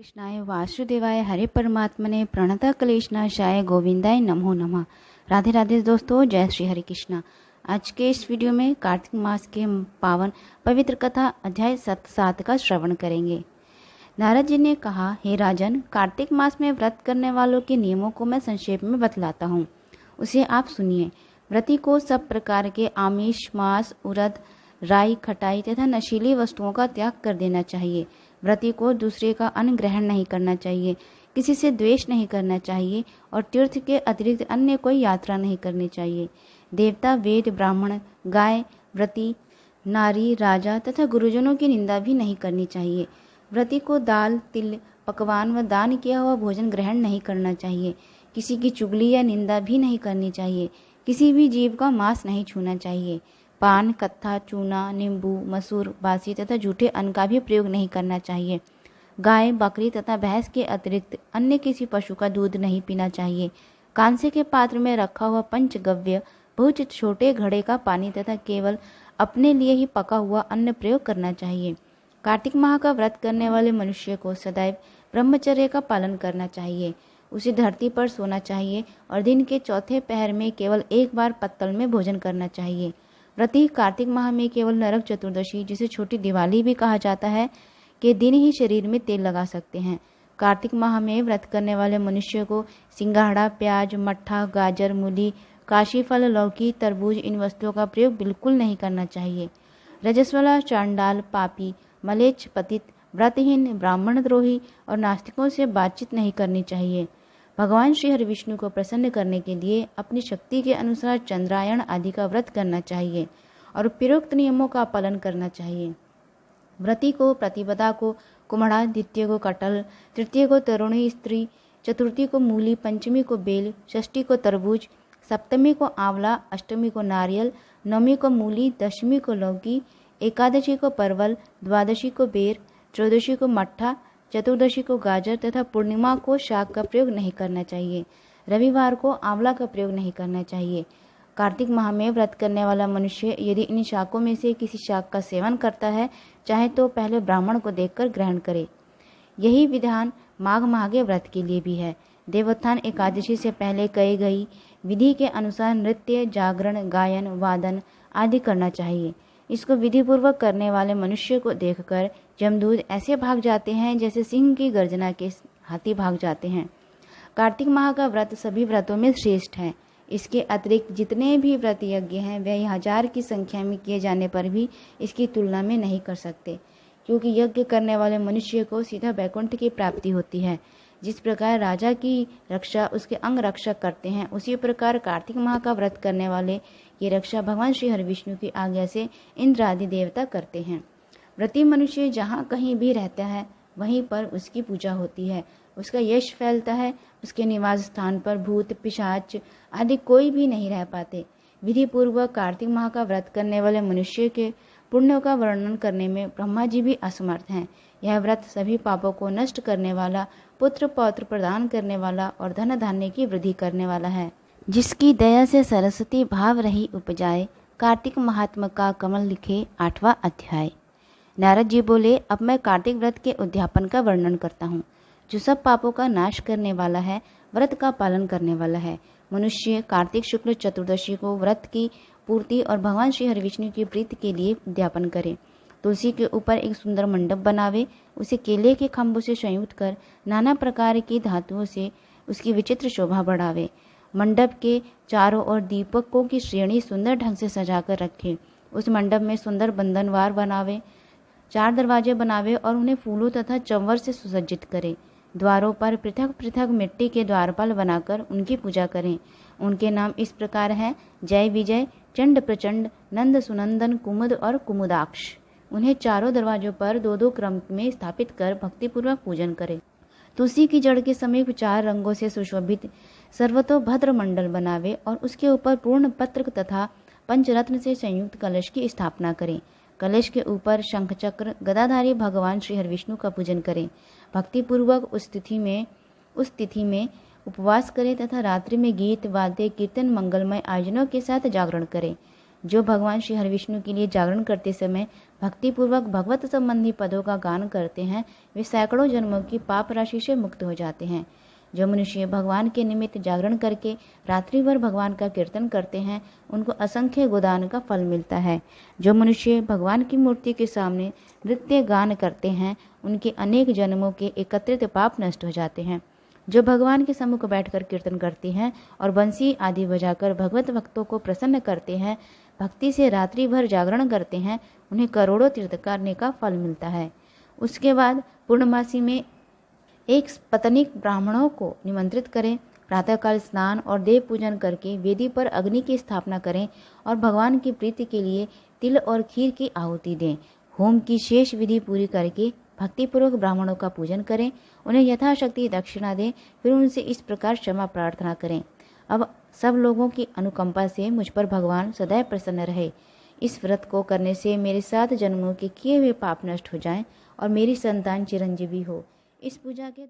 कृष्णाय वासुदेवाय हरे परमात्मने प्रणता क्लेशनाशाय गोविंदाय नमो नमः। राधे राधे दोस्तों, जय श्री हरि कृष्णा। आज के इस वीडियो में कार्तिक मास के पावन पवित्र कथा अध्याय 7 का श्रवण करेंगे। नारद जी ने कहा, हे राजन, कार्तिक मास में व्रत करने वालों के नियमों को मैं संक्षेप में बतलाता हूँ, उसे आप सुनिए। व्रती को सब प्रकार के आमिष, मांस, उड़द, राई, खटाई तथा नशीली वस्तुओं का त्याग कर देना चाहिए। व्रती को दूसरे का अन्न ग्रहण नहीं करना चाहिए, किसी से द्वेष नहीं करना चाहिए और तीर्थ के अतिरिक्त अन्य कोई यात्रा नहीं करनी चाहिए। देवता, वेद, ब्राह्मण, गाय, व्रती, नारी, राजा तथा गुरुजनों की निंदा भी नहीं करनी चाहिए। व्रती को दाल, तिल, पकवान व दान किया हुआ भोजन ग्रहण नहीं करना चाहिए। किसी की चुगली या निंदा भी नहीं करनी चाहिए। किसी भी जीव का मांस नहीं छूना चाहिए। पान, कत्था, चूना, नींबू, मसूर, बासी तथा झूठे अन्न का भी प्रयोग नहीं करना चाहिए। गाय, बकरी तथा भैंस के अतिरिक्त अन्य किसी पशु का दूध नहीं पीना चाहिए। कांसे के पात्र में रखा हुआ पंचगव्य, बहुत छोटे घड़े का पानी तथा केवल अपने लिए ही पका हुआ अन्न प्रयोग करना चाहिए। कार्तिक माह का व्रत करने वाले मनुष्य को सदैव ब्रह्मचर्य का पालन करना चाहिए। उसे धरती पर सोना चाहिए और दिन के चौथे पहर में केवल एक बार पत्तल में भोजन करना चाहिए। व्रती कार्तिक माह में केवल नरक चतुर्दशी, जिसे छोटी दिवाली भी कहा जाता है, के दिन ही शरीर में तेल लगा सकते हैं। कार्तिक माह में व्रत करने वाले मनुष्य को सिंघाड़ा, प्याज, मट्ठा, गाजर, मूली, काशी फल, लौकी, तरबूज इन वस्तुओं का प्रयोग बिल्कुल नहीं करना चाहिए। रजस्वला, चांडाल, पापी, मलेच्छ, पतित, व्रतहीन, ब्राह्मण द्रोही और नास्तिकों से बातचीत नहीं करनी चाहिए। भगवान श्री हरि विष्णु को प्रसन्न करने के लिए अपनी शक्ति के अनुसार चंद्रायण आदि का व्रत करना चाहिए और उपरोक्त नियमों का पालन करना चाहिए। व्रती को प्रतिपदा को कुम्हड़ा, द्वितीय को कटहल, तृतीय को तरुणी स्त्री, चतुर्थी को मूली, पंचमी को बेल, षष्ठी को तरबूज, सप्तमी को आंवला, अष्टमी को नारियल, नवमी को मूली, दशमी को लौकी, एकादशी को परवल, द्वादशी को बेर, त्रयोदशी को मट्ठा, चतुर्दशी को गाजर तथा पूर्णिमा को शाक का प्रयोग नहीं करना चाहिए। रविवार को आंवला का प्रयोग नहीं करना चाहिए। कार्तिक माह में व्रत करने वाला मनुष्य यदि इन शाकों में से किसी शाक का सेवन करता है, चाहे तो पहले ब्राह्मण को देखकर ग्रहण करे। यही विधान माघ माह के व्रत के लिए भी है। देवोत्थान एकादशी से पहले कही गई विधि के अनुसार नृत्य, जागरण, गायन, वादन आदि करना चाहिए। इसको विधिपूर्वक करने वाले मनुष्य को देखकर जमदूत ऐसे भाग जाते हैं जैसे सिंह की गर्जना के हाथी भाग जाते हैं। कार्तिक माह का व्रत सभी व्रतों में श्रेष्ठ है। इसके अतिरिक्त जितने भी व्रत यज्ञ हैं वह 1000 की संख्या में किए जाने पर भी इसकी तुलना में नहीं कर सकते, क्योंकि यज्ञ करने वाले मनुष्य को सीधा वैकुंठ की प्राप्ति होती है। जिस प्रकार राजा की रक्षा उसके अंग रक्षक करते हैं, उसी प्रकार कार्तिक माह का व्रत करने वाले की रक्षा भगवान श्री हरि विष्णु की आज्ञा से इंद्र आदि देवता करते हैं। व्रती मनुष्य जहाँ कहीं भी रहता है वहीं पर उसकी पूजा होती है, उसका यश फैलता है। उसके निवास स्थान पर भूत, पिशाच आदि कोई भी नहीं रह पाते। विधि पूर्वक कार्तिक माह का व्रत करने वाले मनुष्य के पुण्यों का वर्णन करने में ब्रह्मा जी भी असमर्थ हैं। यह व्रत सभी पापों को नष्ट करने वाला, पुत्र पौत्र प्रदान करने वाला और धन धान्य की वृद्धि करने वाला है। जिसकी दया से सरस्वती भाव रही उपजाए, कार्तिक महात्मा का कमल लिखे 8वां अध्याय। नारद जी बोले, अब मैं कार्तिक व्रत के उद्यापन का वर्णन करता हूँ, जो सब पापों का नाश करने वाला है, व्रत का पालन करने वाला है। मनुष्य कार्तिक शुक्ल चतुर्दशी को व्रत की पूर्ति और भगवान श्री हरि विष्णु की प्रीति के लिए उद्यापन करे। तुलसी के ऊपर एक सुंदर मंडप बनावे, उसे केले के खम्भों से संयुक्त कर नाना प्रकार की धातुओं से उसकी विचित्र शोभा बढ़ावे। मंडप के चारों ओर दीपकों की श्रेणी सुंदर ढंग से सजाकर रखे। उस मंडप में सुंदर बंधनवार बनावे, 4 दरवाजे बनावे और उन्हें फूलों तथा चंवर से सुसज्जित करे। द्वारों पर पृथक पृथक मिट्टी के द्वारपाल बनाकर उनकी पूजा करें। उनके नाम इस प्रकार हैं: जय विजय, चंड प्रचंड, नंद सुनंदन, कुमुद और कुमुदाक्ष। उन्हें चारों दरवाजों पर 2-2 क्रम में स्थापित कर भक्तिपूर्वक पूजन करें। तुलसी की जड़ के समीप 4 रंगों से सुशोभित सर्वतोभद्र मंडल बनावे और उसके ऊपर पूर्ण पत्र तथा पंचरत्न से संयुक्त कलश की स्थापना करें। कलश के ऊपर शंख चक्र गदाधारी भगवान श्री हरि विष्णु का पूजन करें। भक्तिपूर्वक उस तिथि में उपवास करें तथा रात्रि में गीत, वाद्य, कीर्तन, मंगलमय आयोजनों के साथ जागरण करें। जो भगवान श्री हरिविष्णु के लिए जागरण करते समय भक्तिपूर्वक भगवत संबंधी पदों का गान करते हैं, वे सैकड़ों जन्मों की पाप राशि से मुक्त हो जाते हैं। जो मनुष्य भगवान के निमित्त जागरण करके रात्रि भर भगवान का कीर्तन करते हैं, उनको असंख्य गोदान का फल मिलता है। जो मनुष्य भगवान की मूर्ति के सामने नृत्य गान करते हैं, उनके अनेक जन्मों के एकत्रित पाप नष्ट हो जाते हैं। जो भगवान के सम्मुख बैठकर कीर्तन करते हैं और बंसी आदि बजाकर भगवत भक्तों को प्रसन्न करते हैं, भक्ति से रात्रि भर जागरण करते हैं, उन्हें करोड़ों तीर्थ करने का फल मिलता है। उसके बाद पूर्णमासी में एक पत्नीक ब्राह्मणों को निमंत्रित करें, प्रातःकाल स्नान और देव पूजन करके वेदी पर अग्नि की स्थापना करें और भगवान की प्रीति के लिए तिल और खीर की आहुति दें। होम की शेष विधि पूरी करके भक्तिपूर्वक ब्राह्मणों का पूजन करें, उन्हें यथाशक्ति दक्षिणा दें, फिर उनसे इस प्रकार क्षमा प्रार्थना करें। अब सब लोगों की अनुकंपा से मुझ पर भगवान सदैव प्रसन्न रहे। इस व्रत को करने से मेरे 7 जन्मों के किए हुए पाप नष्ट हो जाएं और मेरी संतान चिरंजीवी हो। इस पूजा के